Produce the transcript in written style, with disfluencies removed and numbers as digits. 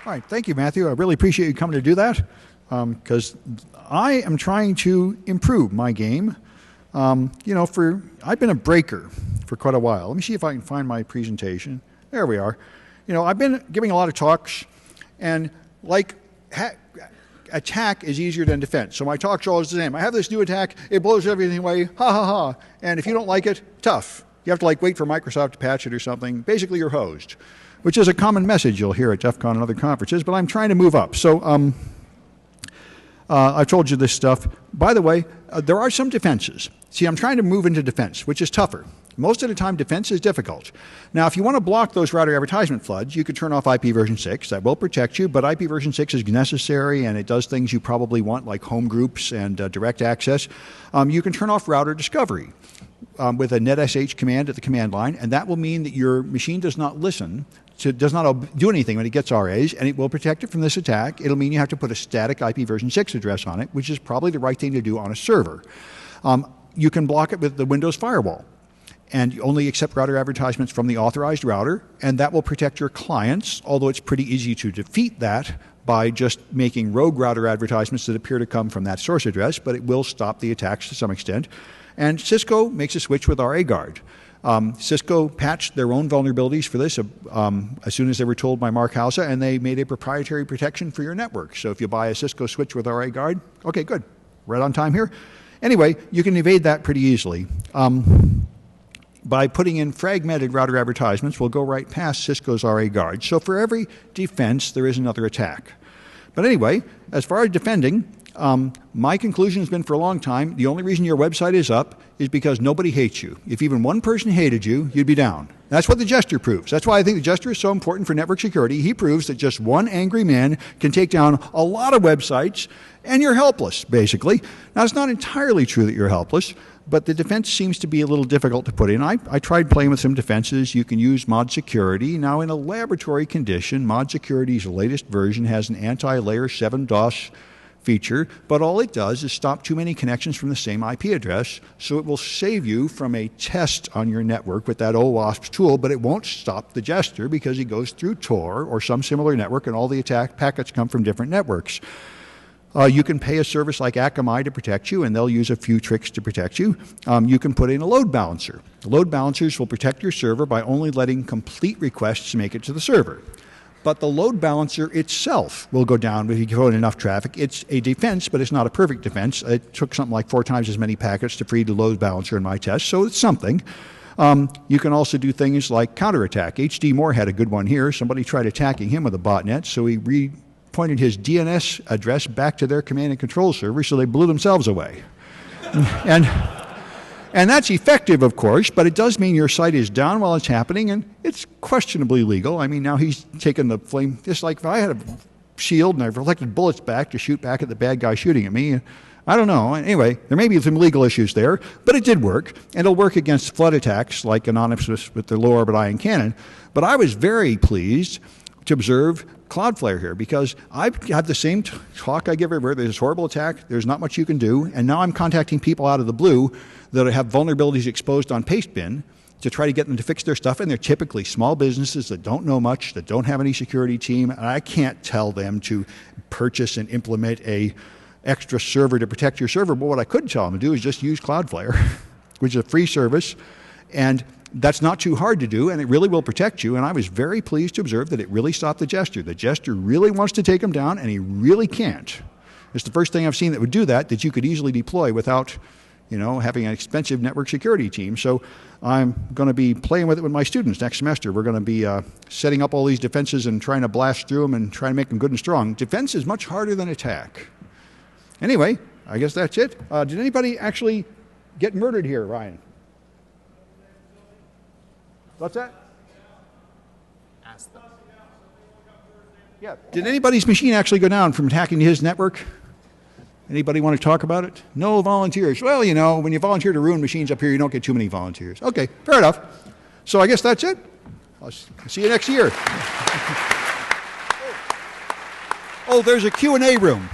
All right, thank you, Matthew. I really appreciate you coming to do that because I am trying to improve my game. I've been a breaker for quite a while. Let me see if I can find my presentation. There we are. I've been giving a lot of talks, and attack is easier than defense. So my talks are always the same. I have this new attack. It blows everything away. Ha, ha, ha. And if you don't like it, tough. You have to wait for Microsoft to patch it or something. Basically, you're hosed, which is a common message you'll hear at DEF CON and other conferences, but I'm trying to move up. So I've told you this stuff. By the way, there are some defenses. See, I'm trying to move into defense, which is tougher. Most of the time, defense is difficult. Now, if you want to block those router advertisement floods, you could turn off IP version 6. That will protect you, but IP version 6 is necessary, and it does things you probably want, like home groups and direct access. You can turn off router discovery with a netsh command at the command line, and that will mean that your machine does not does not do anything when it gets RAs, and it will protect it from this attack. It'll mean you have to put a static IP version 6 address on it, which is probably the right thing to do on a server. You can block it with the Windows firewall, and you only accept router advertisements from the authorized router, and that will protect your clients, although it's pretty easy to defeat that by just making rogue router advertisements that appear to come from that source address, but it will stop the attacks to some extent. And Cisco makes a switch with RA Guard. Cisco patched their own vulnerabilities for this as soon as they were told by Mark Hausa, and they made a proprietary protection for your network. So if you buy a Cisco switch with RA Guard, okay, good. Right on time here. Anyway, you can evade that pretty easily. By putting in fragmented router advertisements, we'll go right past Cisco's RA Guard. So for every defense, there is another attack. But anyway, as far as defending, my conclusion has been for a long time, the only reason your website is up is because nobody hates you. If even one person hated you, you'd be down. That's what the Jester proves. That's why I think the Jester is so important for network security. He proves that just one angry man can take down a lot of websites, and you're helpless, basically. Now, it's not entirely true that you're helpless, but the defense seems to be a little difficult to put in. I tried playing with some defenses. You can use mod security. Now, in a laboratory condition, mod security's latest version has an anti-layer 7 DoS feature, but all it does is stop too many connections from the same IP address, so it will save you from a test on your network with that OWASP tool, but it won't stop the Jester because he goes through Tor or some similar network, and all the attack packets come from different networks. You can pay a service like Akamai to protect you, and they'll use a few tricks to protect you. You can put in a load balancer. Load balancers will protect your server by only letting complete requests make it to the server. But the load balancer itself will go down if you throw in enough traffic. It's a defense, but it's not a perfect defense. It took something like 4 times as many packets to free the load balancer in my test, so it's something. You can also do things like counterattack. HD Moore had a good one here. Somebody tried attacking him with a botnet, so he pointed his DNS address back to their command and control server, so they blew themselves away. And that's effective, of course, but it does mean your site is down while it's happening, and it's questionably legal. I mean, now he's taken the flame, just like if I had a shield and I reflected bullets back to shoot back at the bad guy shooting at me. I don't know. Anyway, there may be some legal issues there, but it did work, and it'll work against flood attacks like Anonymous with their low orbit ion cannon. But I was very pleased to observe Cloudflare here, because I have the same talk I give everywhere. There's this horrible attack. There's not much you can do. And now I'm contacting people out of the blue that have vulnerabilities exposed on Pastebin to try to get them to fix their stuff. And they're typically small businesses that don't know much, that don't have any security team. And I can't tell them to purchase and implement a extra server to protect your server. But what I could tell them to do is just use Cloudflare, which is a free service. And that's not too hard to do, and it really will protect you. And I was very pleased to observe that it really stopped the Jester. The Jester really wants to take him down, and he really can't. It's the first thing I've seen that would do that you could easily deploy without, having an expensive network security team. So I'm going to be playing with it with my students next semester. We're going to be setting up all these defenses and trying to blast through them and trying to make them good and strong. Defense is much harder than attack. Anyway, I guess that's it. Did anybody actually get murdered here, Ryan? What's that? Ask them. Yeah. Did anybody's machine actually go down from attacking his network? Anybody want to talk about it? No volunteers. Well, when you volunteer to ruin machines up here, you don't get too many volunteers. Okay, fair enough. So I guess that's it. I'll see you next year. Oh, there's a Q&A room.